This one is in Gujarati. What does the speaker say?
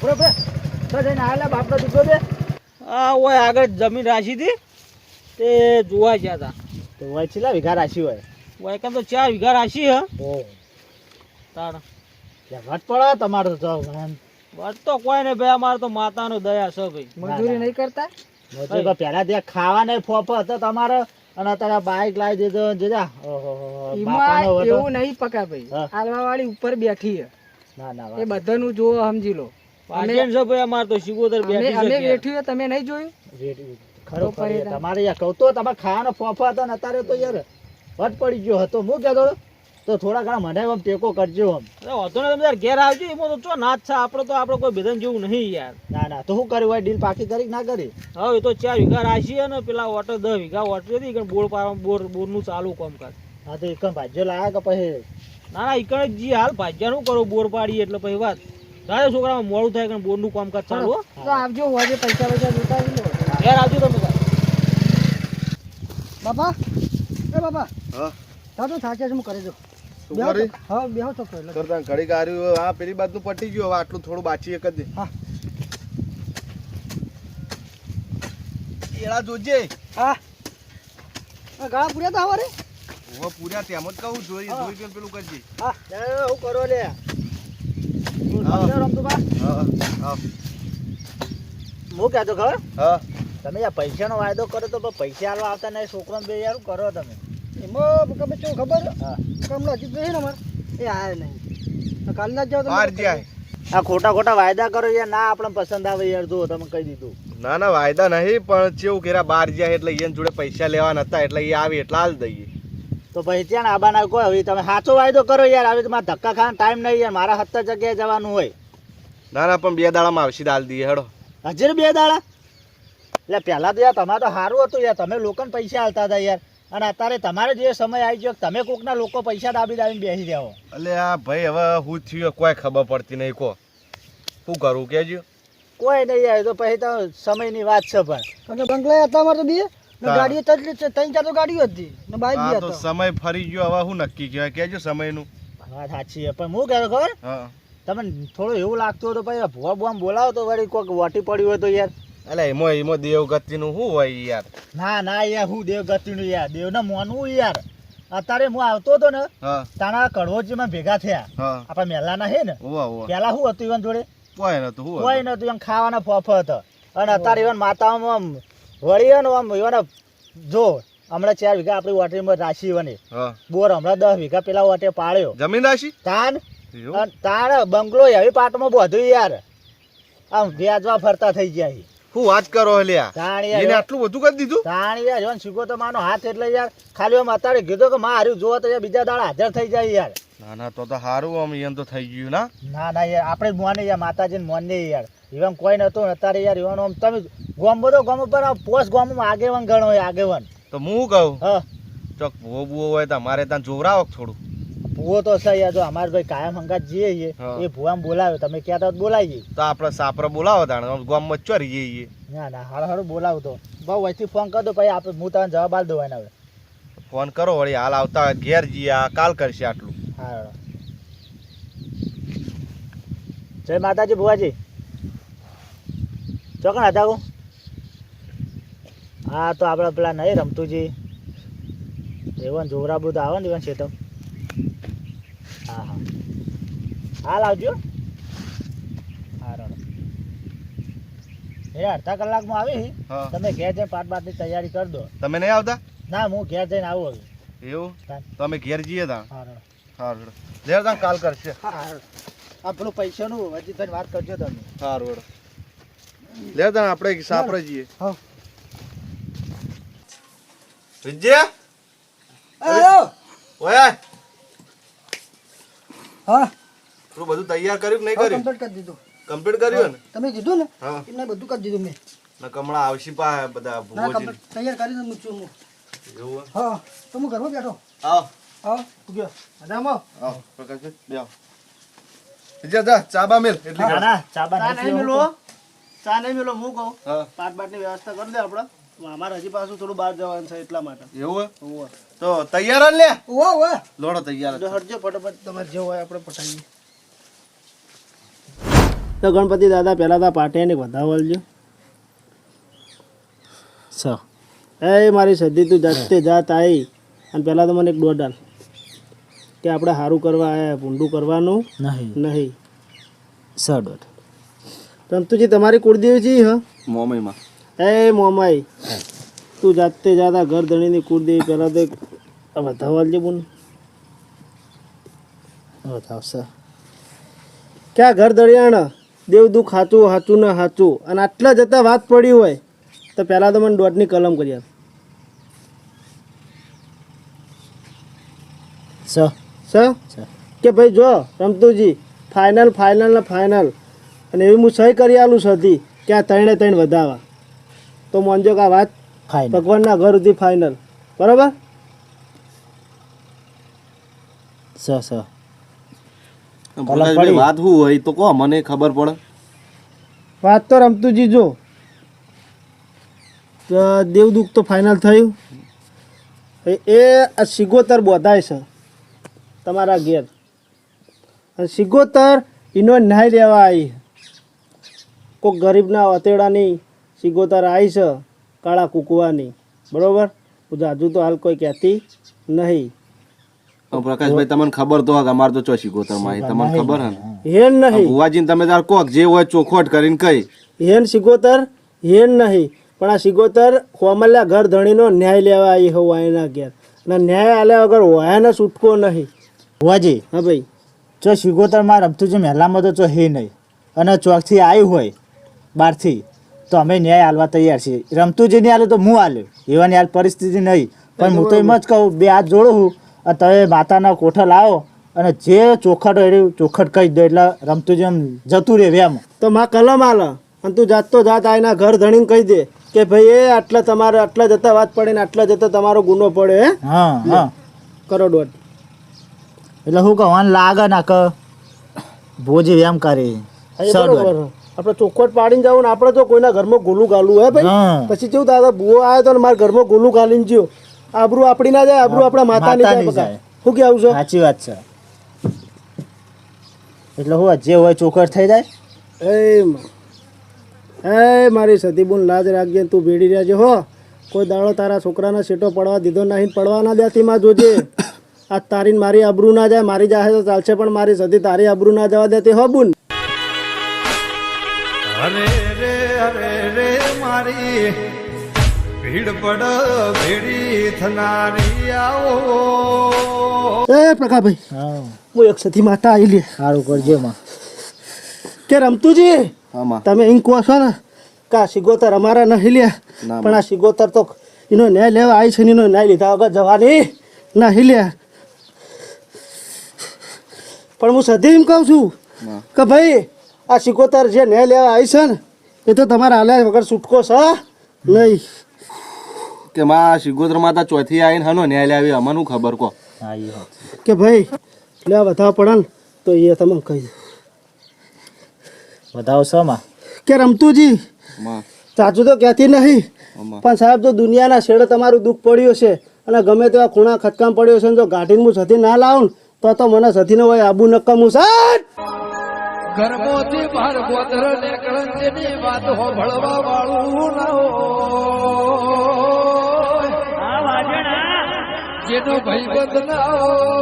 બરોબર તો જઈને આલા બાપનો દીકરો દે આ ઓય આગળ જમીન રાશી હતી તે જોવા ગયા હતા તો હોય છેલા વીઘા રાશી હોય ઓય કેમ તો 4 વીઘા રાશી હે ઓ તાર વટ પડે તમારો તો વાત તો કોઈ ને ભાઈ અમાર તો માતાનો દયા છે ભાઈ મજૂરી નહીં કરતા મજૂરી તો પહેલા ત્યાં ખાવા ને ફોફો હતો તમારો અને તારા બાઈક લાવી દેજો જેજા ઓહો એવું નહીં પકા ભાઈ આલવા વાળી ઉપર બેઠી છે ના ના એ બધાનું જો સમજી લો પાજન છે ભાઈ અમાર તો સિગોદર બેઠી છે અમે બેઠી છે તમે નહીં જોયું ખરો ખરી તમારે યાર કહું તો તમારે ખાવાનો ફોફો હતો ને અત્યારે તો યાર વટ પડી ગયો હતો હું કહેતો તો થોડા ઘણા મને આમ ટેકો કરજો આમ હતો ને તમે યાર ઘેર આવજો એમાં તો ચો નાચ છે આપણે કોઈ બેદન જેવું નહીં યાર ના ના તો શું કર્યું હોય ડીલ પાકી કરી ના કરી હવે એ તો 4 વીઘા રાશી છે ને પેલા વોટર 10 વીઘા વોટર હતી કે બોર પાડવા બોરનું ચાલુ કામકાજ હા તો એકમ ભાજ્યો લાયા કે પછી ના ના ઈકણ જી હાલ ભાજ્યાનું કરો બોર પાડીએ એટલે પછી વાત તારે છોકરામાં મોડું થાય કે બોરનું કામકાજ ચાલુ તો આવજો હોજે પૈસા જોતા ઘેર આવજો તમે બાપા એ બાપા હા તો થાકે છે હું કરી દઉં હા બેહો તો કરતા ઘડી ગાર્યું આ પેલી બાજુ પટી ગયું હવે આટલું થોડું બાચી એક જ દે હા એડા જોજે હા ગાળા પૂર્યા તો હવારે ઓ પૂર્યા તેમ જ કહું જોઈ કે પેલું કરજે હા હું કરો લે હું કહેતો ખબર હા તમે યાર પૈસાનો વાયદો કરો તો પૈસા આલવા આવતા નહીં છોકરાને બે યાર કરો તમે એમાં તમે શું ખબર હા કમલા હજી નહીં ને અમારે એ આયા નહીં કાલના જ જાઓ આ ખોટા ખોટા વાયદા કરો યાર ના આપણે પસંદ આવે યાર જો તમે કહી દીધું ના ના વાયદા નહીં પણ કેવું કેરા બહાર જાય એટલે એને જોડે પૈસા લેવા નતા એટલે એ આવી એટલે હાલ દઈએ તો પછી ત્યાં આબાના કોઈ હવે તમે સાચો વાયદો કરો યાર હવે તમારે ધક્કા ખાવાનો ટાઈમ નહીં યાર મારા 70 જગ્યાએ જવાનું હોય ના ના પણ 2 દાડામાં આવશે દાલ દઈએ હેડો હજી 2 દાડા એટલે પહેલા તો યાર તમારે તો સારું હતું યાર તમે લોકોને પૈસા આલતા હતા યાર અને અત્યારે તમારે જે સમય આવી ગયો તમે કોકના લોકો પૈસા દાબીને બેસી જાઓ એટલે આ ભાઈ હવે હું થયું કોઈ ખબર પડતી નહીં કો શું કરું કેજો કોઈ નહીં યાર તો પછી તો સમયની વાત છે પણ બંગલા હતા અમારે તો બે ગાડીઓ 3-4 તો ગાડીઓ હતી ને બાઈક બી હતો સમય ફરી ગયો હવે હું નક્કી કહેવાય કેજો સમયનું વાત સાચી છે પણ હું કહેતો ખબર હા તમને થોડું એવું લાગતું હતું પછી ભુવા બુઆ બોલાવો તો વળી કોઈક વટી પડી હોય તો યાર એટલે એમાં દેવગતિનું શું હોય યાર ના યાર હું દેવગતિનું યાર દેવને માનવું યાર અત્યારે હું આવતો હતો ને તારા કડવોજીમાં ભેગા થયા આપણા મેલાના હે ને પેલા શું હતું ઈવન જોડે કોઈ નતું એમ ખાવાના ફોફો હતો અને અત્યારે ઈવન માતાઓમાં વળી ને આમ ઈવન જો હમણાં 4 વીઘા આપણી વોટરીમાં રાશી બને બોર હમણાં 10 વીઘા પેલા વોટે પાડ્યો જમીન રાશી તાર બંગલો એવી પાટમાં બધું યાર આમ વ્યાજવા ફરતા થઈ ગયા હું વાત કરો લ્યા એને આટલું બધું કરી દીધું તાણ યાર જોન શીખો તો માનો હાથ એટલે યાર ખાલી આમ અત્યારે કીધું કે માં હાર્યું જોવો તો યાર બીજા દાડા હાજર થઈ જાય યાર ના ના તો સારું આમ એમ તો થઈ ગયું ના યાર આપણે મોને યાર માતાજીને મોને યાર એવા કોઈ નતો અત્યારે યાર એવાનો આમ તમે ગોમ બધો ગોમ ઉપર પોસ્ટ ગોમમાં આગેવન ગણો હોય આગેવન તો હું કહું હા ચોક ભૂવો બુવો હોય તો અમારે ત્યાં જોવરાવો થોડું ભૂવો તો છે યાર જો અમારે ભાઈ કાયમ હંગાત જઈએ એ ભૂવામાં બોલાવ્યો તમે ક્યાં તો બોલાવીએ તો આપણે સાપરે બોલાવો તાણે ગામમાં ચોરી જઈએ ના હારું બોલાવું તો બહુ અહીંથી ફોન કરી દો પછી આપણે હું તમને જવાબ આલ દઉં હવે ફોન કરો વળી હાલ આવતા હોય ઘેર જઈએ કાલ કરશે આટલું હા જય માતાજી ભુવાજી ચોકણ હતા હું હા તો આપણે પેલા નહીં રમતુજી એવન જોરાબુ તો આવે ને એવન છે તો હા હાલ આવજો હા એ અડધા કલાકમાં આવી તમે ઘેર જઈને પાટ બાટની તૈયારી કરી દો તમે નહીં આવતા ના હું ઘેર જઈને આવું હવે એવું તમે ઘેર જઈએ તા સારું લેર તા કાલ કરશે આ પેલું પૈસાનું હજી તને વાત કરજો તમે સારું લેર તા આપણે સાપરે જઈએ હા વિજય ઓય હા તું બધું તૈયાર કર્યું કે નહીં કર્યું કમ્પ્લીટ કરી દીધું કમ્પ્લીટ કર્યું ને તમે કીધું ને એમને બધું કરી દીધું મેં ના કમળા આવશી પા બધા ભૂવોજી તૈયાર કરી દઉં છું હું એવું હા તો હું ઘરમાં બેઠો આવ હા ગયો અદામો આવ પ્રકાશ બે આવ વિજય જા ચાબા મેલ એટલે ના ચાબા નહીં મેલો ચા નહીં મેલો હું કહું પાટ બાટની વ્યવસ્થા કરી દે આપણે અમારે હજી પાછું થોડું બહાર જવાનું છે એટલા માટે એવું તો તૈયાર લે ઓવા લોડો તૈયાર હટજો ફટાફટ તમારે જે હોય આપણે પટાવીએ તો ગણપતિ દાદા પહેલાં તો પાટિયાને વધાવો આલજો. એ મારી સદી તું જાતે જાત આવી અને પહેલાં તો મને એક દોઢ આલ કે આપણે સારું કરવા આવ્યા, ભૂંડું કરવાનું નહીં. દોઢ. રમતુજી તમારી કુળદેવી છે? હા, મોમઈમાં. એ મોમાઈ, તું જાતે જાતા ઘર ધણીની કુળદેવી પહેલાં તો વધાવો આલજે બોન. વધાવશે ક્યાં ઘર ધડિયાણ દેવ દુઃખ સાચું સાચું ને સાચું અને આટલા જતા વાત પડી હોય તો પહેલાં તો મને દોઢની કલમ કરી આપ. કે ભાઈ જો રમતુજી ફાઇનલ ફાઇનલ ને ફાઇનલ અને એવી હું સહી કરી આલું સધી કે આ ત્રણે ત્રણ વધાવા તો માનજો કે આ વાત ભગવાનના ઘર સુધી ફાઇનલ. બરાબર? વાત શું હોય તો કહો, મને ખબર પડે. વાત તો રમતુજી જો દેવ દુઃખ તો ફાઇનલ થયું. એ આ સિગોતર બોધાય છે તમારા ઘેર અને સિગોતર એનો ન્યાય લેવા આવી. કોઈક ગરીબના અતેડાની સિગોતર આવી છે, કાળા કૂકવાની. બરાબર? હજુ તો હાલ કોઈ કહેતી નહીં. પ્રકાશભાઈ તમને ખબર તો અમારે તો ચોસી ગોતરમાં તમને ખબર હે હેન નહીં ભુવાજી તમે તાર કોક જે હોય ચોખવટ કરીને કઈ હેન સિગોતર હેન નહીં પણ આ સિગોતર કોમલ્યા ઘર ધણીનો ન્યાય લેવા આવી હોય એના ઘેર અને ન્યાય આલ્યા વગર હોયાને છૂટકો નહીં. ભુવાજી, હા ભાઈ, જો સિગોતરમાં રમતુજી મહેલામાં તો હે નહીં અને ચોકથી આવ્યું હોય બહારથી તો અમે ન્યાય આલવા તૈયાર છીએ. રમતુજી નહીં આલે તો હું આલ્યો, એવાની હાલ પરિસ્થિતિ નહીં. પણ હું તો એમ જ કહું, બે હાથ જોડું હું તમે માતાના કોઠા લાવો અને જે ચોખટ હોય એ ચોખટ કહી દો એટલે રમતુજી એમ જતું રહે એમ. તો માં કલમ આલે અને તું જાત તો જાત આઈના ઘર ધણીને કહી દે કે ભાઈ એ આટલા તમારે આટલા જતા વાત પડે ને આટલા જતા તમારો ગુનો પડે. હા હા, કરો દોઢ. એટલે શું કહું લાગે ના કે ભોજી એમ કરે. આપણે ચોખવટ પાડીને જવું ને આપણે તો કોઈના ઘરમાં ગોલું ગાલું હે ભાઈ. પછી કેવું દાદા બુઓ આવ્યો તો મારા ઘરમાં ગોલું ગાલીને જ્યો. આબરૂ આપણી ના જાય, આબરૂ આપણા માતાની જાય. શું કેવું છે? સાચી વાત છે. એટલે હું જે હોય ચોખટ થઈ જાય. એ મારી સતીબુન લાજ રાખજે, તું ભેડી રહેજે હો. કોઈ દાડો તારા છોકરાના સેટો પડવા દીધો નહીં, પડવા ના દેતી માં જોજે. આ તારી મારી આબરૂ ના જાય, મારી જાય તો ચાલશે પણ મારી સતી તારી આબરૂ ના જવા દેતી હો બુન. અરે રે અરે રે મારી ભીડ પડ ભેડી થનારી આવો. એ પ્રકાશભાઈ, હું એક સતી માતા આવી લે. સારું કરજો માં. કે રમતુજી તમે એમ કહો છો ને કે આ સિગોતર અમારા નહીં લે, પણ આ સિગોતર તો એનો ન્યાય લેવા આવી છે, એનો ન્યાય લીધા વગર જવાની નહીં લે. પણ હું સધી એમ કહું છું કે ભાઈ આ સિગોતર જે ન્યાય લેવા આવી છે ને એ તો તમારા હાલ્યા વગર છૂટકો છે નહીં. કે માં સિગોત્ર માતા ચોથી આવીને હનો ન્યાય લાવી અમને ખબર કહો કે ભાઈ લેવા વધાવ પડે ને તો એ તમને કહી દે. વધાવો છો માં? કે રમતુજી સાચું તો કહેતી નહીં પણ સાહેબ જો દુનિયાના છેડે તમારું દુઃખ પડ્યું છે અને ગમે તેવા ખૂણા ખટકામ પડ્યો છે ને જો ગાંઠીને હું સતી ના લાવું તો મને સતીને હોય આબુ નક્કમું સાહેબ. ગર્ભોથી બાર ગોત્ર ને કળંજની વાત હોભળવા વાળું ના હોય, જેનો ભાઈબંધ ના હોય.